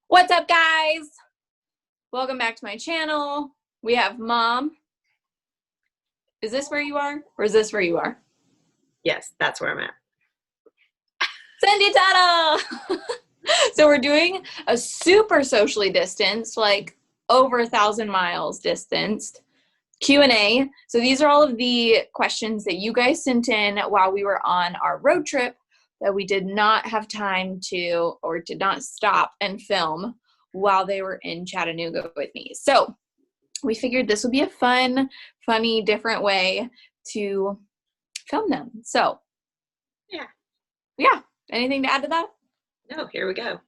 What's up, guys? Welcome back to my channel. We have Mom. Is this where you are? Or is this where you are? Yes, that's where I'm at. Cindy Tata! So we're doing a super socially distanced, like over 1,000 miles distanced Q&A. So these are all of the questions that you guys sent in while we were on our road trip that we did not have time to, or did not stop and film while they were in Chattanooga with me. So we figured this would be a fun, funny, different way to film them. So yeah. Anything to add to that? No, here we go.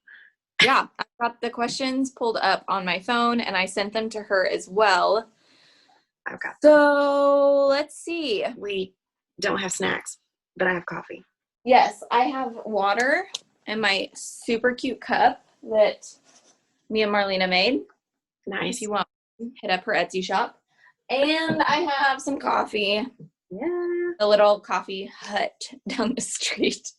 Yeah, I've got the questions pulled up on my phone and I sent them to her as well. Okay. So let's see. We don't have snacks, but I have coffee. Yes, I have water in my super cute cup that me and Marlena made. Nice. If you want, hit up her Etsy shop. And I have some coffee. Yeah. A little coffee hut down the street.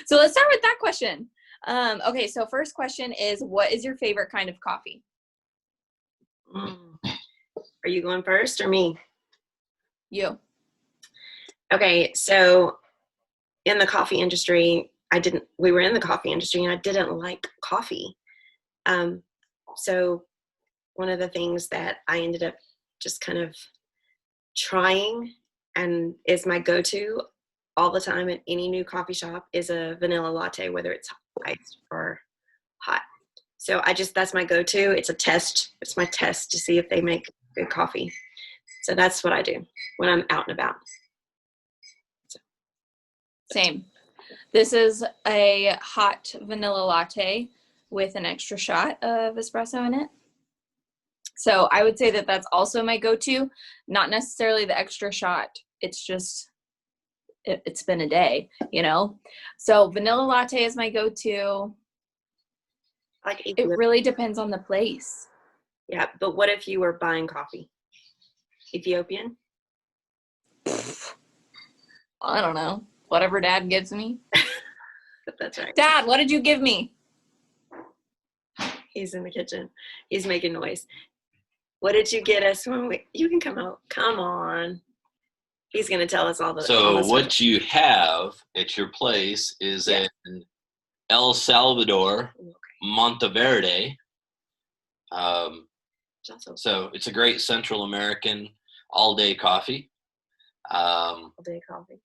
So let's start with that question. Okay, so first question is, what is your favorite kind of coffee? Are you going first or me? You. Okay, so in the coffee industry, we were in the coffee industry and I didn't like coffee. So one of the things that I ended up just kind of trying and is my go-to all the time at any new coffee shop is a vanilla latte, whether it's iced or hot. So that's my go-to. It's a test. It's my test to see if they make good coffee. So that's what I do when I'm out and about. Same. This is a hot vanilla latte with an extra shot of espresso in it. So I would say that that's also my go-to, not necessarily the extra shot. It's just, it's been a day, you know? So vanilla latte is my go-to. It really depends on the place. Yeah, but what if you were buying coffee? Ethiopian? I don't know. Whatever Dad gives me. That's right. Dad, what did you give me? He's in the kitchen. He's making noise. What did you get us you can come out. Come on. He's going to tell us all the. So what you have at your place is in El Salvador, Monteverde. So it's a great Central American all-day coffee. All-day coffee.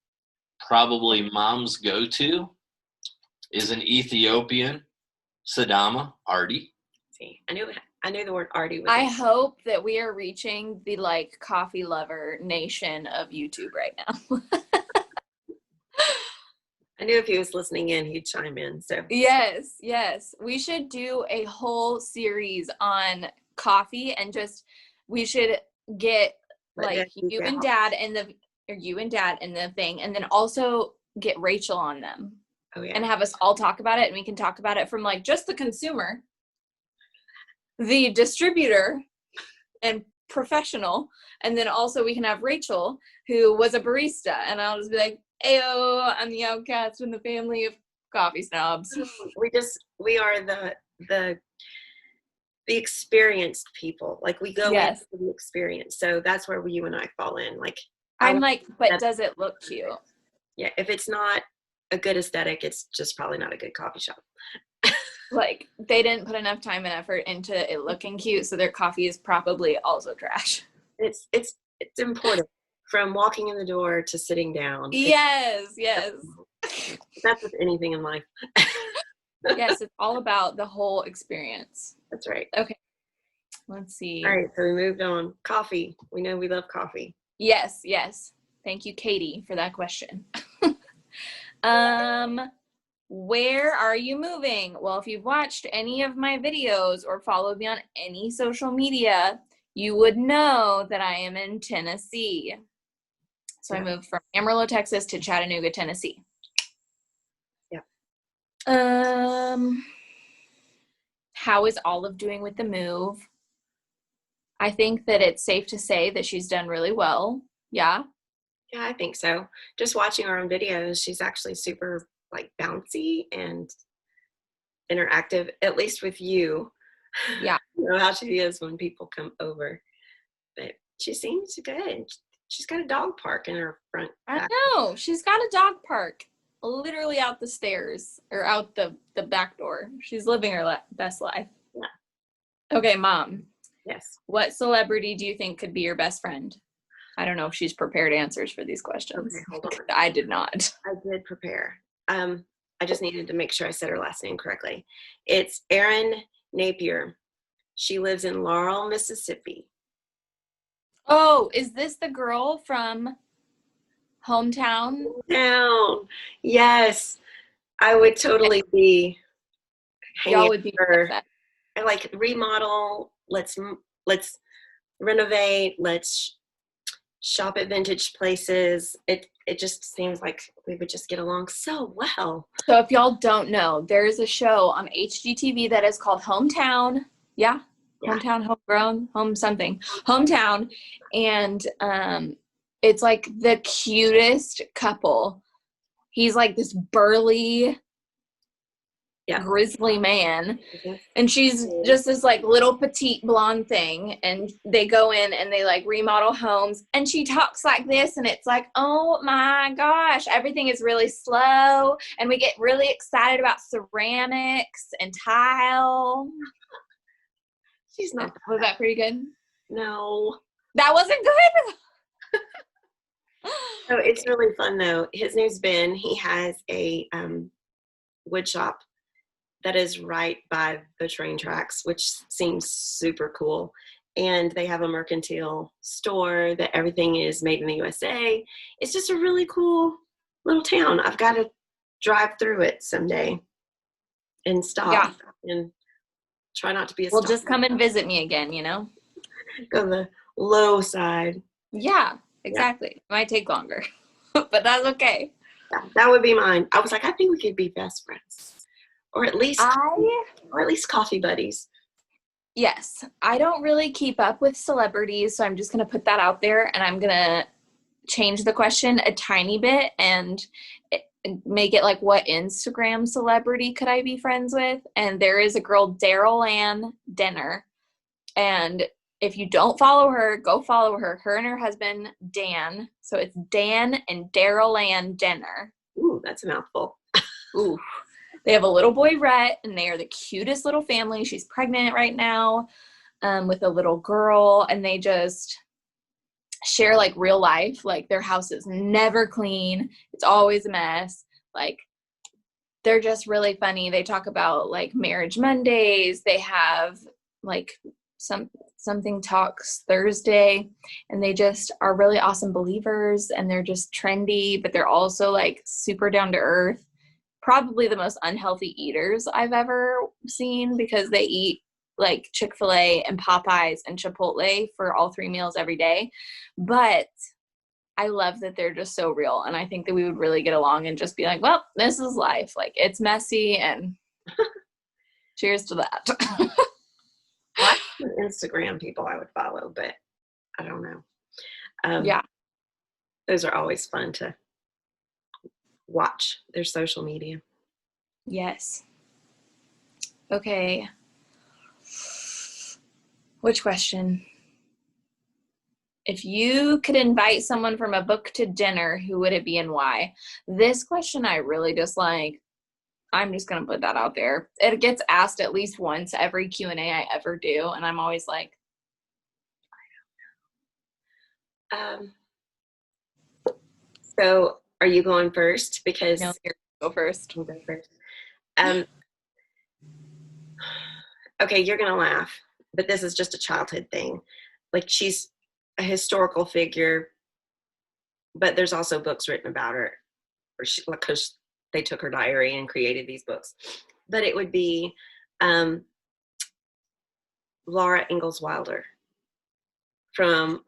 Probably Mom's go-to is an Ethiopian Sidama Ardi. See, I knew the word Ardi was. I hope that we are reaching the coffee lover nation of YouTube right now. I knew if he was listening in, he'd chime in. So yes, we should do a whole series on coffee, and we should get you and Dad in the thing, and then also get Rachel on them. Oh yeah. And have us all talk about it, and we can talk about it from just the consumer, the distributor, and professional, and then also we can have Rachel, who was a barista, and I'll just be like, "Ayo, I'm the outcast in the family of coffee snobs." We are the experienced people. We go into the experience, so that's where you and I fall in. But does it look cute? Yeah, if it's not a good aesthetic, it's just probably not a good coffee shop. They didn't put enough time and effort into it looking cute, so their coffee is probably also trash. It's important from walking in the door to sitting down. Yes. That's with anything in life. Yes, it's all about the whole experience. That's right. Okay, let's see. All right, so we moved on. Coffee. We know we love coffee. Yes. Thank you, Katie, for that question. Where are you moving? Well, if you've watched any of my videos or followed me on any social media, you would know that I am in Tennessee. So I moved from Amarillo, Texas to Chattanooga, Tennessee. Yeah. How is Olive doing with the move? I think that it's safe to say that she's done really well. Yeah? Yeah, I think so. Just watching her on videos, she's actually super bouncy and interactive, at least with you. Yeah. You know how she is when people come over. But she seems good. She's got a dog park in her front. I know. She's got a dog park literally out the stairs or out the back door. She's living her best life. Yeah. Okay, Mom. Yes. What celebrity do you think could be your best friend? I don't know if she's prepared answers for these questions. Okay, hold on. I did not. I did prepare. I just needed to make sure I said her last name correctly. It's Erin Napier. She lives in Laurel, Mississippi. Oh, is this the girl from Hometown? Down. Yes. I would totally be hanging Y'all would be with her. BFFs. I like remodel. Let's renovate. Let's shop at vintage places. It just seems like we would just get along so well. So if y'all don't know, there's a show on HGTV that is called Hometown. Yeah. Hometown, Homegrown, Home something. Hometown. And it's like the cutest couple. He's like this burly, grizzly man. And she's just this like little petite blonde thing. And they go in and they like remodel homes. And she talks like this. And it's like, oh my gosh, everything is really slow. And we get really excited about ceramics and tile. She's not. Was that pretty good? No. That wasn't good? So it's really fun though. His name's Ben. He has a wood shop that is right by the train tracks, which seems super cool. And they have a mercantile store that everything is made in the USA. It's just a really cool little town. I've got to drive through it someday and stop and try not to be a Well, just come and visit me again, you know? Go on the low side. Yeah, exactly. It might take longer, but that's okay. Yeah, that would be mine. I was like, I think we could be best friends. Or at least coffee buddies. Yes. I don't really keep up with celebrities, so I'm just going to put that out there, and I'm going to change the question a tiny bit and make it like, what Instagram celebrity could I be friends with? And there is a girl, Daryl Ann Denner. And if you don't follow her, go follow her. Her and her husband, Dan. So it's Dan and Daryl Ann Denner. Ooh, that's a mouthful. Ooh. They have a little boy, Rhett, and they are the cutest little family. She's pregnant right now with a little girl, and they just share like real life. Like their house is never clean. It's always a mess. Like they're just really funny. They talk about like Marriage Mondays. They have like something talks Thursday, and they just are really awesome believers, and they're just trendy, but they're also like super down to earth. Probably the most unhealthy eaters I've ever seen, because they eat like Chick-fil-A and Popeyes and Chipotle for all 3 meals every day. But I love that they're just so real. And I think that we would really get along and just be like, well, this is life. Like it's messy, and cheers to that. Well, Instagram people I would follow, but I don't know. Yeah. Those are always fun to watch, their social media. Yes. Okay. Which question? If you could invite someone from a book to dinner, who would it be and why? This question I really just like. I'm just going to put that out there. It gets asked at least once every Q&A I ever do, and I'm always like, I don't know. So are you going first? Because no, go first. I'll go first. Okay, you're going to laugh, but this is just a childhood thing. Like she's a historical figure, but there's also books written about her, or because they took her diary and created these books. But it would be Laura Ingalls Wilder from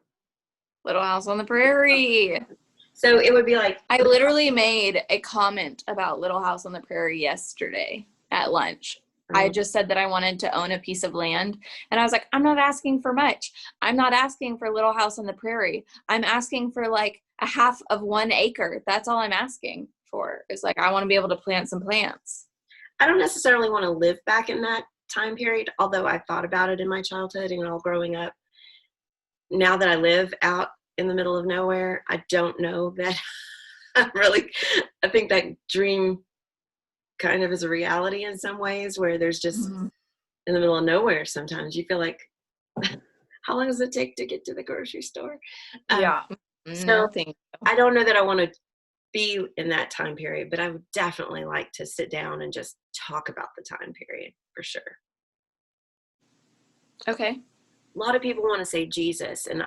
Little House on the Prairie. So it would be like, I literally made a comment about Little House on the Prairie yesterday at lunch. I just said that I wanted to own a piece of land. And I was like, I'm not asking for much. I'm not asking for Little House on the Prairie. I'm asking for like a half of 1 acre. That's all I'm asking for. It's like, I want to be able to plant some plants. I don't necessarily want to live back in that time period, although I thought about it in my childhood and all growing up. Now that I live out in the middle of nowhere, I don't know that I think that dream kind of is a reality in some ways, where there's just in the middle of nowhere sometimes you feel like, how long does it take to get to the grocery store? Yeah. So I don't know that I want to be in that time period, but I would definitely like to sit down and just talk about the time period for sure. Okay. A lot of people want to say Jesus, and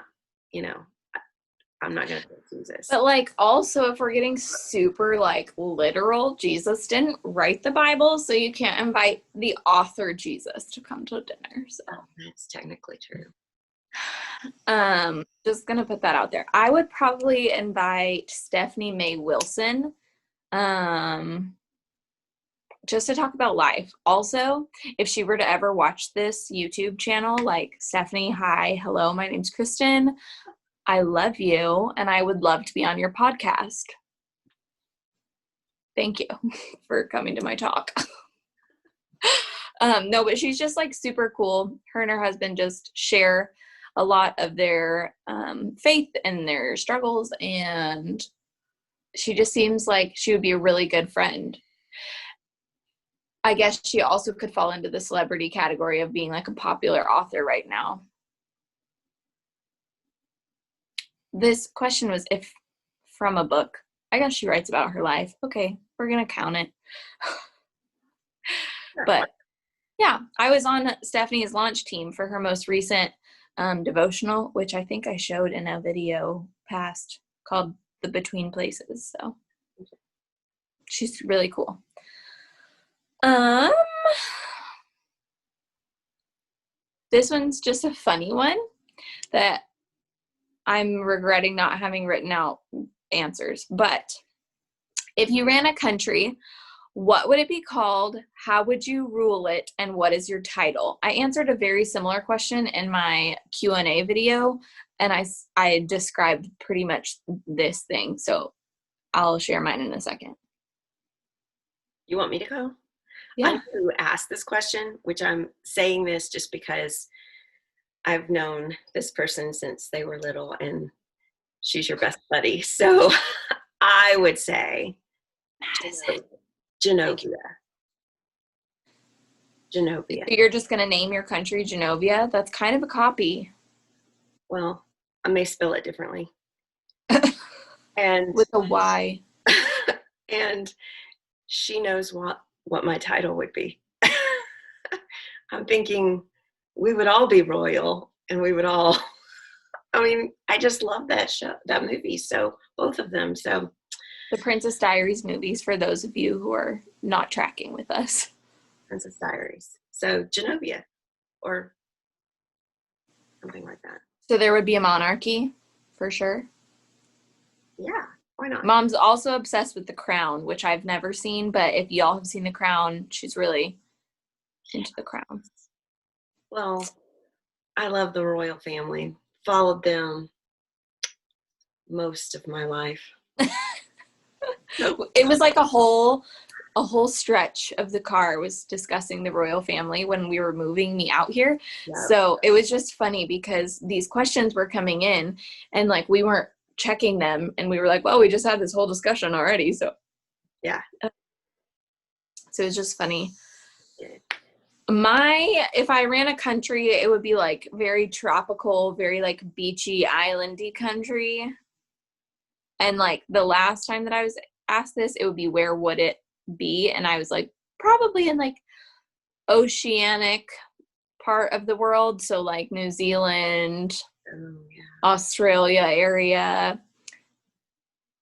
I'm not going to say Jesus. But like, also, if we're getting super like literal, Jesus didn't write the Bible, so you can't invite the author Jesus to come to dinner. So that's technically true. Just gonna put that out there. I would probably invite Stephanie Mae Wilson, just to talk about life. Also, if she were to ever watch this YouTube channel, like, Stephanie, hi, hello, my name's Kristen. I love you, and I would love to be on your podcast. Thank you for coming to my talk. No, but she's just like super cool. Her and her husband just share a lot of their faith and their struggles, and she just seems like she would be a really good friend. I guess she also could fall into the celebrity category of being like a popular author right now. This question was if from a book. I guess she writes about her life. Okay, we're going to count it. But yeah, I was on Stephanie's launch team for her most recent devotional, which I think I showed in a video past called The Between Places. So she's really cool. This one's just a funny one that I'm regretting not having written out answers. But if you ran a country, what would it be called? How would you rule it? And what is your title? I answered a very similar question in my Q&A video, and I described pretty much this thing. So I'll share mine in a second. You want me to go? Yeah. I know who asked this question, which I'm saying this just because I've known this person since they were little, and she's your best buddy. So I would say Genovia. Genovia. So you're just going to name your country Genovia? That's kind of a copy. Well, I may spell it differently. And with a Y. And she knows what my title would be. I'm thinking we would all be royal, and we would all, I mean, I just love that movie. So both of them. So the Princess Diaries movies, for those of you who are not tracking with us. Princess Diaries. So Genovia or something like that. So there would be a monarchy for sure. Yeah, why not? Mom's also obsessed with The Crown, which I've never seen, but if y'all have seen The Crown, she's really into The Crown. Well, I love the royal family. Followed them most of my life. It was like a whole stretch of the car was discussing the royal family when we were moving me out here. Yep. So it was just funny because these questions were coming in and like we weren't checking them, and we were like, well, we just had this whole discussion already. So yeah. So it was just funny. If I ran a country, it would be like very tropical, very like beachy, islandy country. And like the last time that I was asked this, it would be where would it be? And I was like, probably in like oceanic part of the world. So like New Zealand, Australia area.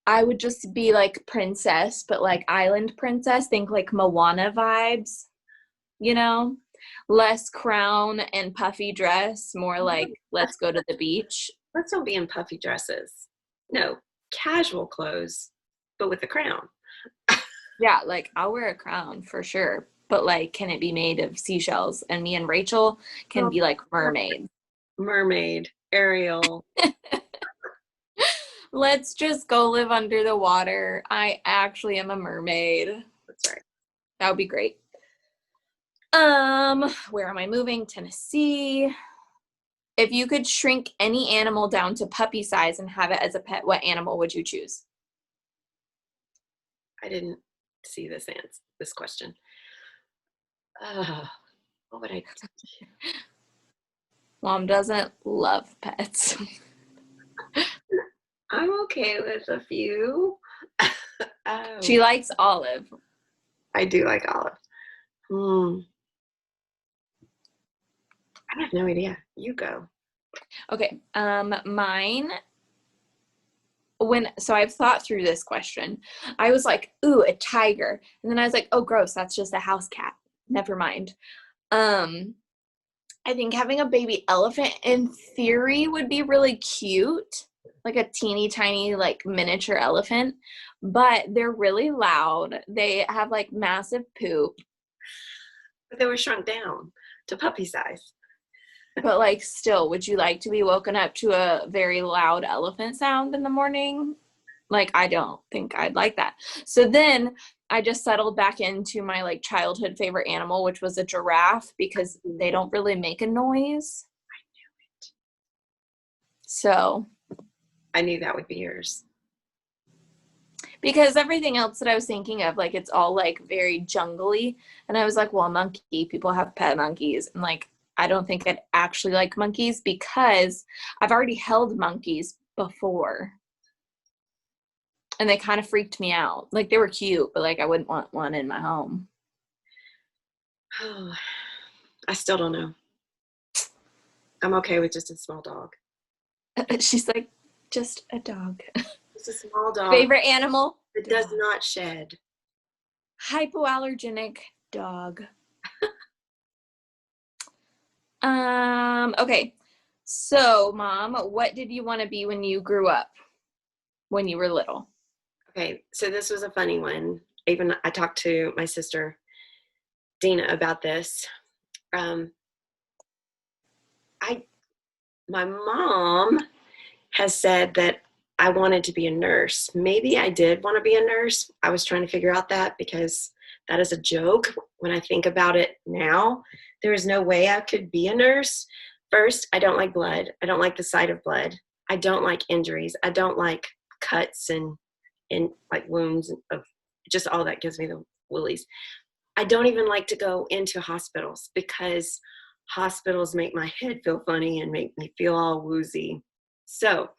I would just be like princess, but like island princess. Think like Moana vibes, you know? Less crown and puffy dress, more like let's go to the beach. Let's don't be in puffy dresses. No, casual clothes, but with a crown. Yeah, like I'll wear a crown for sure, but like can it be made of seashells? And me and Rachel can be like mermaids. Mermaid, Ariel. Let's just go live under the water. I actually am a mermaid. That's right. That would be great. Where am I moving? Tennessee. If you could shrink any animal down to puppy size and have it as a pet, what animal would you choose? I didn't see this question. What would I? Mom doesn't love pets. I'm okay with a few. She likes Olive. I do like Olive. I have no idea. You go. Okay. Mine. So I've thought through this question. I was like, ooh, a tiger. And then I was like, oh, gross. That's just a house cat. Never mind. I think having a baby elephant in theory would be really cute. Like a teeny tiny, like miniature elephant. But they're really loud. They have like massive poop. But they were shrunk down to puppy size. But like still, would you like to be woken up to a very loud elephant sound in the morning? Like, I don't think I'd like that. So then I just settled back into my like childhood favorite animal, which was a giraffe, because they don't really make a noise. I knew it. So I knew that would be yours. Because everything else that I was thinking of, like, it's all like very jungly. And I was like, well, monkey, people have pet monkeys. And like, I don't think I'd actually like monkeys because I've already held monkeys before. And they kind of freaked me out. Like, they were cute, but like, I wouldn't want one in my home. Oh, I still don't know. I'm okay with just a small dog. She's like, just a dog. Just a small dog. Favorite animal? It does not shed. Hypoallergenic dog. Okay. So, Mom, what did you want to be when you grew up? When you were little? Okay, so this was a funny one. Even I talked to my sister, Dina, about this. My mom has said that I wanted to be a nurse. Maybe I did want to be a nurse. I was trying to figure out that because that is a joke. When I think about it now, there is no way I could be a nurse. First, I don't like blood. I don't like the sight of blood. I don't like injuries. I don't like cuts and like wounds of just all that gives me the willies. I don't even like to go into hospitals because hospitals make my head feel funny and make me feel all woozy. So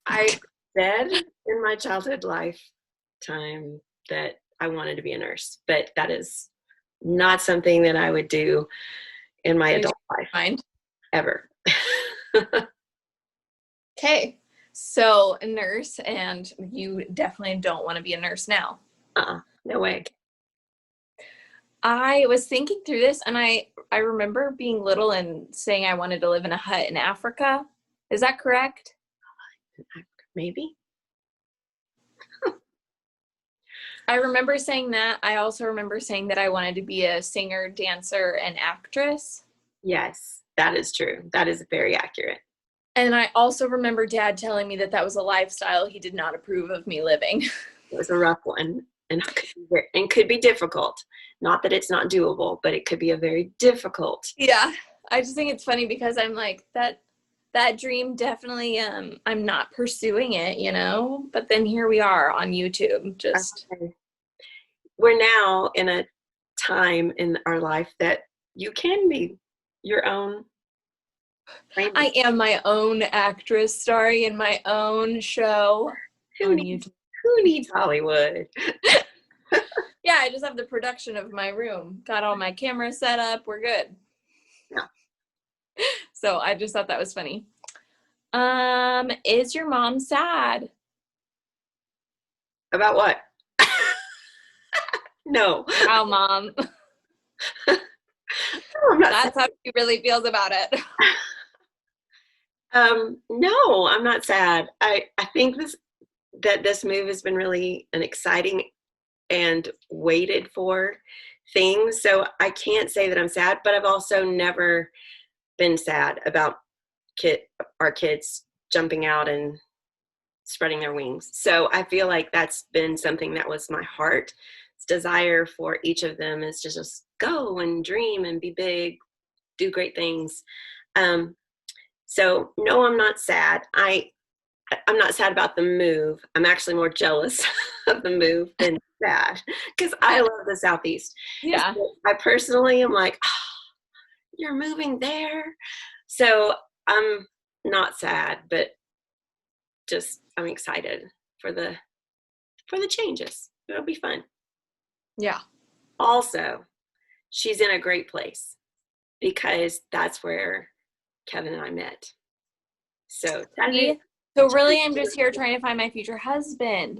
I said in my childhood lifetime that I wanted to be a nurse, but that is not something that I would do in my adult life. Ever. Okay. So a nurse, and you definitely don't want to be a nurse now. No way. I was thinking through this, and I remember being little and saying I wanted to live in a hut in Africa. Is that correct? Maybe. I remember saying that. I also remember saying that I wanted to be a singer, dancer, and actress. Yes, that is true. That is very accurate. And I also remember Dad telling me that that was a lifestyle he did not approve of me living. It was a rough one and could be difficult. Not that it's not doable, but it could be a very difficult. Yeah. I just think it's funny because I'm like, that dream definitely, I'm not pursuing it, you know, but then here we are on YouTube. Just We're now in a time in our life that you can be your own. I am my own actress starring in my own show on YouTube. Who needs Hollywood? Yeah, I just have the production of my room. Got all my cameras set up. We're good. Yeah. So I just thought that was funny. Is your mom sad? About what? No. Wow, Mom. That's how she really feels about it. No, I'm not sad. I think this move has been really an exciting and waited for thing. So I can't say that I'm sad, but I've also never been sad about our kids jumping out and spreading their wings. So I feel like that's been something that was my heart desire for each of them is to just go and dream and be big, do great things. So no, I'm not sad. I'm not sad about the move. I'm actually more jealous of the move than sad, because I love the Southeast. Yeah. So I personally am like, oh, you're moving there. So I'm not sad, but just I'm excited for the changes. It'll be fun. Yeah. Also, she's in a great place because that's where Kevin and I met. So really, I'm just here trying to find my future husband.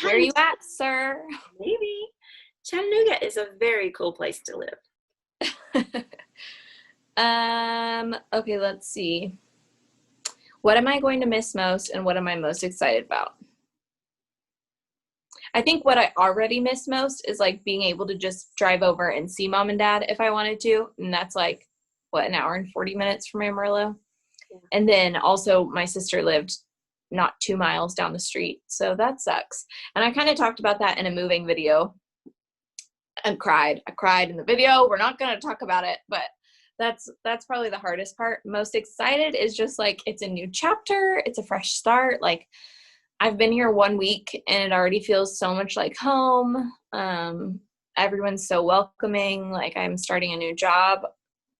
Where are you at, sir? Maybe. Chattanooga is a very cool place to live. Okay, let's see. What am I going to miss most and what am I most excited about? I think what I already miss most is like being able to just drive over and see mom and dad if I wanted to. And that's like, what, an hour and 40 minutes from Amarillo? Yeah. And then also my sister lived not 2 miles down the street. So that sucks. And I kind of talked about that in a moving video and cried. I cried in the video. We're not going to talk about it, but that's probably the hardest part. Most excited is just like, it's a new chapter. It's a fresh start. Like, I've been here 1 week and it already feels so much like home. Everyone's so welcoming. Like, I'm starting a new job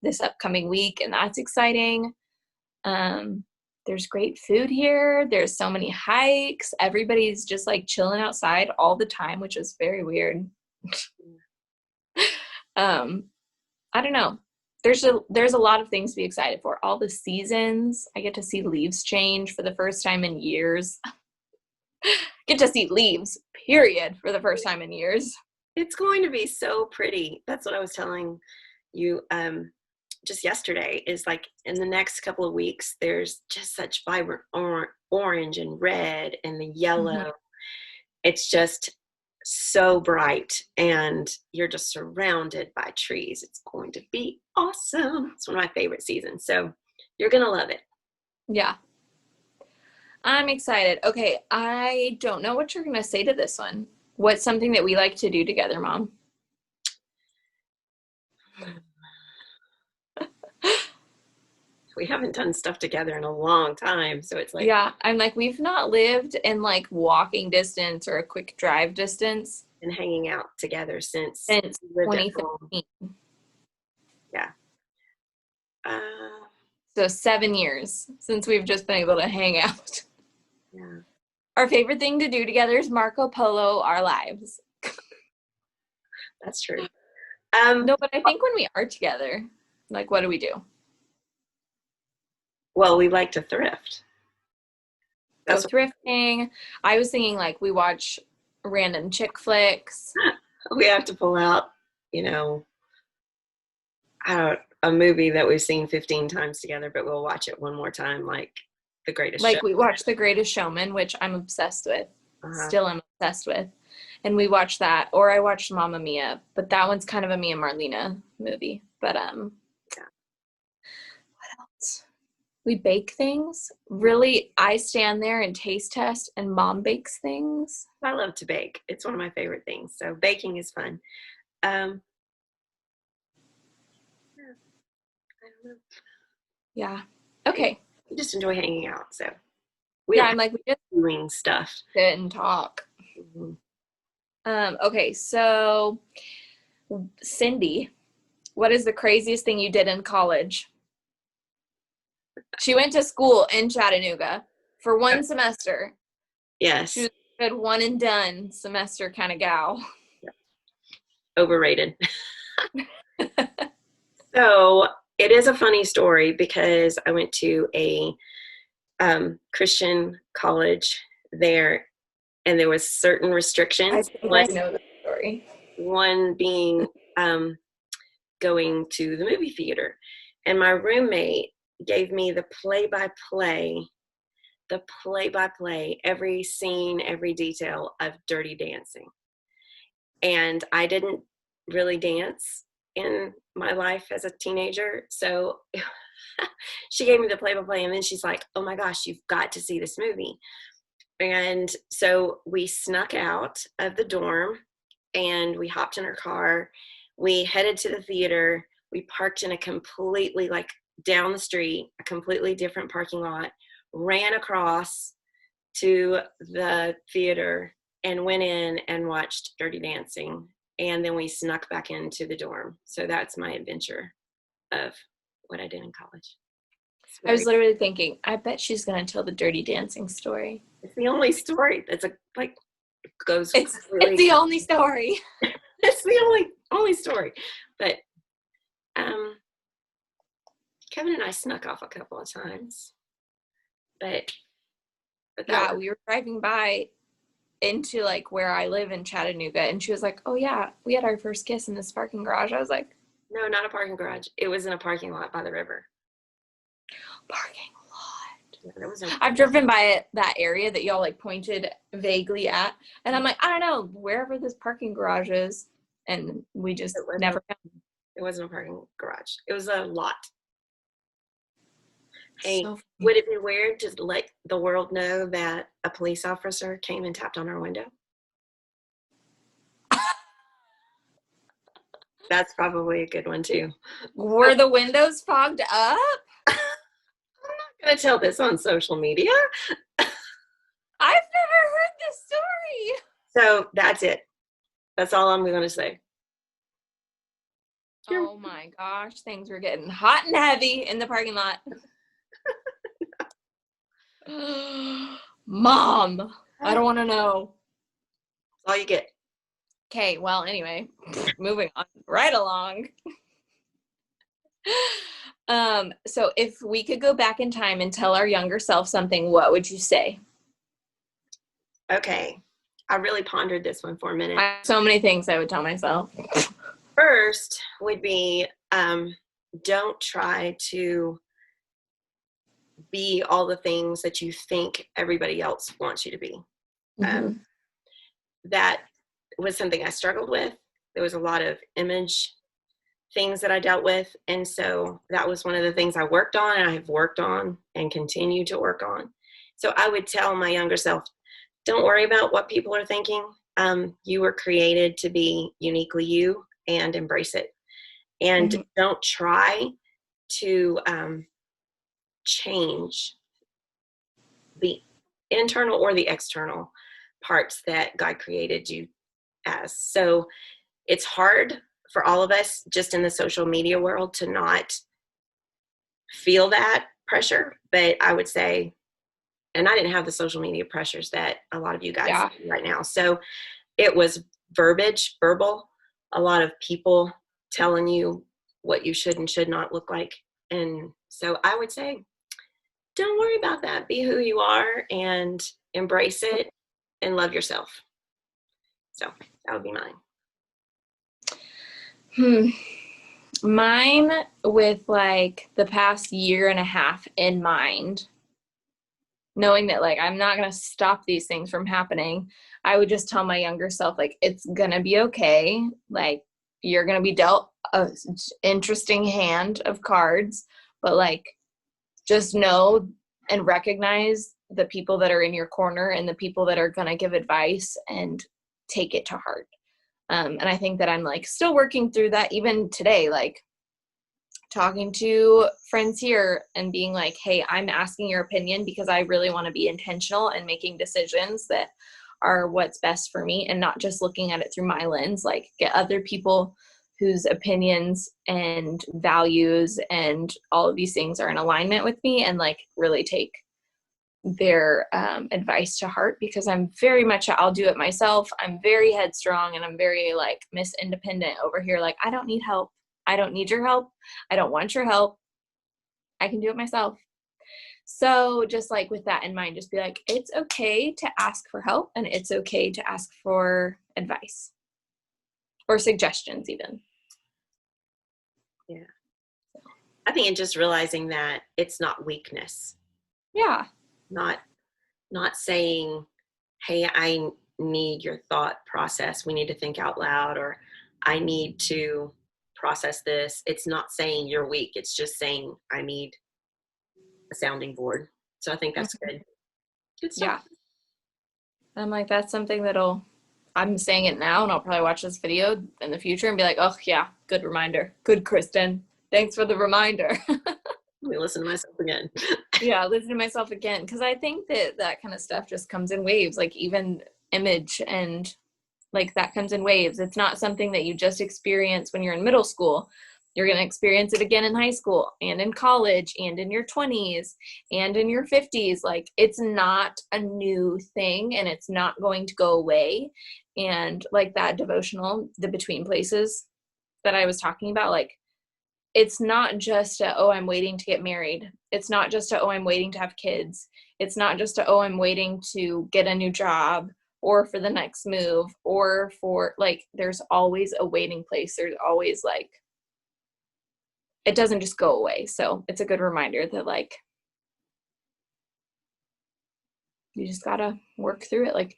this upcoming week and that's exciting. There's great food here. There's so many hikes. Everybody's just like chilling outside all the time, which is very weird. I don't know. There's a lot of things to be excited for. All the seasons. I get to see leaves change for the first time in years. Get to see leaves, period, for the first time in years. It's going to be so pretty. That's what I was telling you just yesterday, is like in the next couple of weeks, there's just such vibrant orange and red and the yellow. Mm-hmm. It's just so bright and you're just surrounded by trees. It's going to be awesome. It's one of my favorite seasons. So you're going to love it. Yeah. I'm excited. Okay, I don't know what you're going to say to this one. What's something that we like to do together, Mom? We haven't done stuff together in a long time, so it's like... Yeah, I'm like, we've not lived in like walking distance or a quick drive distance. And hanging out together since 2015. Yeah. So 7 years since we've just been able to hang out. Yeah. Our favorite thing to do together is Marco Polo our lives. That's true. No, but I think when we are together, like, what do we do? Well, we like to thrift. Go thrifting. I was thinking like we watch random chick flicks. We have to pull out, a movie that we've seen 15 times together, but we'll watch it one more time, like The Greatest Showman. Like we watched The Greatest Showman, which I'm obsessed with. Still am obsessed with. And we watched that, or I watched Mamma Mia, but that one's kind of a me and Marlena movie. But yeah. What else? We bake things. Really, I stand there and taste test, and Mom bakes things. I love to bake. It's one of my favorite things. So baking is fun. I don't know. Yeah. Okay. We just enjoy hanging out. So I'm like, we just doing stuff. Sit and talk. Mm-hmm. Okay, so Cindy, what is the craziest thing you did in college? She went to school in Chattanooga for one semester. Yes. She was a good one and done semester kind of gal. Overrated. So it is a funny story because I went to a Christian college there, and there was certain restrictions. I think I know the story. One being going to the movie theater, and my roommate gave me the play-by-play, every scene, every detail of Dirty Dancing. And I didn't really dance in my life as a teenager, so she gave me the play-by-play, and then she's like, oh my gosh, you've got to see this movie. And so we snuck out of the dorm and we hopped in her car. We headed to the theater. We parked in a completely, like, down the street, a completely different parking lot, ran across to the theater and went in and watched Dirty Dancing. And then we snuck back into the dorm. So that's my adventure of what I did in college. I was literally thinking, I bet she's going to tell the Dirty Dancing story. It's the only story that's goes. It's the only story. It's the only story. But Kevin and I snuck off a couple of times. But yeah, we were driving by into like where I live in Chattanooga, and she was like, "Oh yeah, we had our first kiss in this parking garage." I was like, "No, not a parking garage. It was in a parking lot by the river." Parking lot. Yeah, I've driven by that area that y'all like pointed vaguely at, and I'm like, I don't know, wherever this parking garage is, and we just never found it. It wasn't a parking garage. It was a lot. Hey, So would it be weird to let the world know that a police officer came and tapped on our window? That's probably a good one too. Were the windows fogged up? I'm not going to tell this on social media. I've never heard this story. So that's it. That's all I'm going to say. Oh my gosh, things were getting hot and heavy in the parking lot. Mom, I don't want to know. That's all you get. Okay, well, anyway, moving on right along. So if we could go back in time and tell our younger self something, what would you say? Okay. I really pondered this one for a minute. I have so many things I would tell myself. First would be, don't try to be all the things that you think everybody else wants you to be. That was something I struggled with. There was a lot of image things that I dealt with. And so that was one of the things I worked on, and I have worked on and continue to work on. So I would tell my younger self, don't worry about what people are thinking. You were created to be uniquely you, and embrace it. And don't try to change the internal or the external parts that God created you as. So it's hard for all of us just in the social media world to not feel that pressure. But I would say, and I didn't have the social media pressures that a lot of you guys have right now. So it was verbal, a lot of people telling you what you should and should not look like. And so I would say, don't worry about that. Be who you are and embrace it and love yourself. So that would be mine. Mine, with like the past year and a half in mind, knowing that like I'm not going to stop these things from happening, I would just tell my younger self, like, it's going to be okay. Like, you're going to be dealt an interesting hand of cards, but like, just know and recognize the people that are in your corner and the people that are going to give advice, and take it to heart. And I think that I'm like still working through that even today, like talking to friends here and being like, hey, I'm asking your opinion because I really want to be intentional and making decisions that are what's best for me, and not just looking at it through my lens. Like, get other people whose opinions and values and all of these things are in alignment with me, and like really take their advice to heart, because I'm very much, I'll do it myself. I'm very headstrong, and I'm very like Miss Independent over here. Like, I don't need help. I don't need your help. I don't want your help. I can do it myself. So just like with that in mind, just be like, it's okay to ask for help, and it's okay to ask for advice or suggestions even. Yeah. I think just realizing that it's not weakness. Yeah. Not saying, hey, I need your thought process. We need to think out loud, or I need to process this. It's not saying you're weak. It's just saying I need a sounding board. So I think that's good. Good stuff. Yeah. I'm like, that's something I'll I'm saying it now, and I'll probably watch this video in the future and be like, oh, yeah, good reminder. Good, Kristen. Thanks for the reminder. Let me listen to myself again. Yeah, listen to myself again. Because I think that kind of stuff just comes in waves, like even image and like that comes in waves. It's not something that you just experience when you're in middle school. You're going to experience it again in high school and in college and in your 20s and in your 50s. Like, it's not a new thing, and it's not going to go away. And like that devotional, the Between Places that I was talking about, like, it's not just oh, I'm waiting to get married. It's not just oh, I'm waiting to have kids. It's not just oh, I'm waiting to get a new job or for the next move or for, like, there's always a waiting place. There's always, like, it doesn't just go away. So it's a good reminder that, like, you just gotta work through it. Like,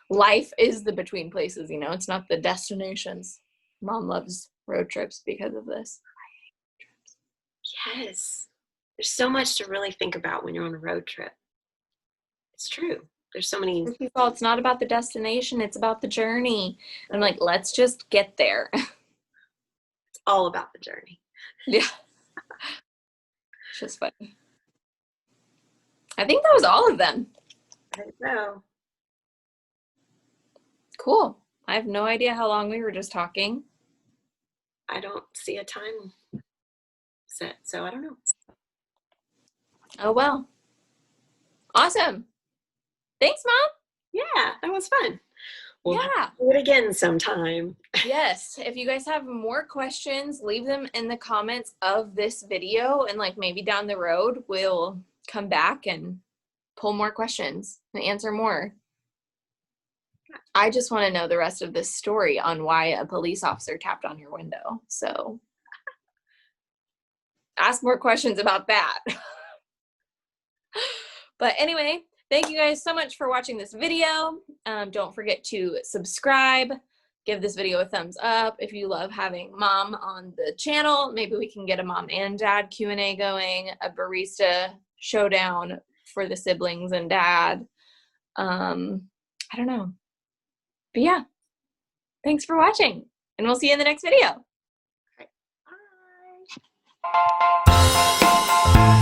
life is the between places, you know, it's not the destinations. Mom loves road trips because of this. Yes. There's so much to really think about when you're on a road trip. It's true. There's so many. People, it's not about the destination, it's about the journey. I'm like, let's just get there. It's all about the journey. Yeah. It's just funny. I think that was all of them. I think so. Cool. I have no idea how long we were just talking. I don't see a time set, so I don't know. Oh, well. Awesome. Thanks, Mom. Yeah, that was fun. We'll Yeah. do it again sometime. Yes. If you guys have more questions, leave them in the comments of this video, and like maybe down the road we'll come back and pull more questions and answer more. I just want to know the rest of this story on why a police officer tapped on your window. So ask more questions about that. But anyway, thank you guys so much for watching this video. Don't forget to subscribe. Give this video a thumbs up if you love having Mom on the channel. Maybe we can get a mom and dad Q&A going, a barista showdown for the siblings and dad. I don't know. But yeah, thanks for watching, and we'll see you in the next video. Okay. Bye.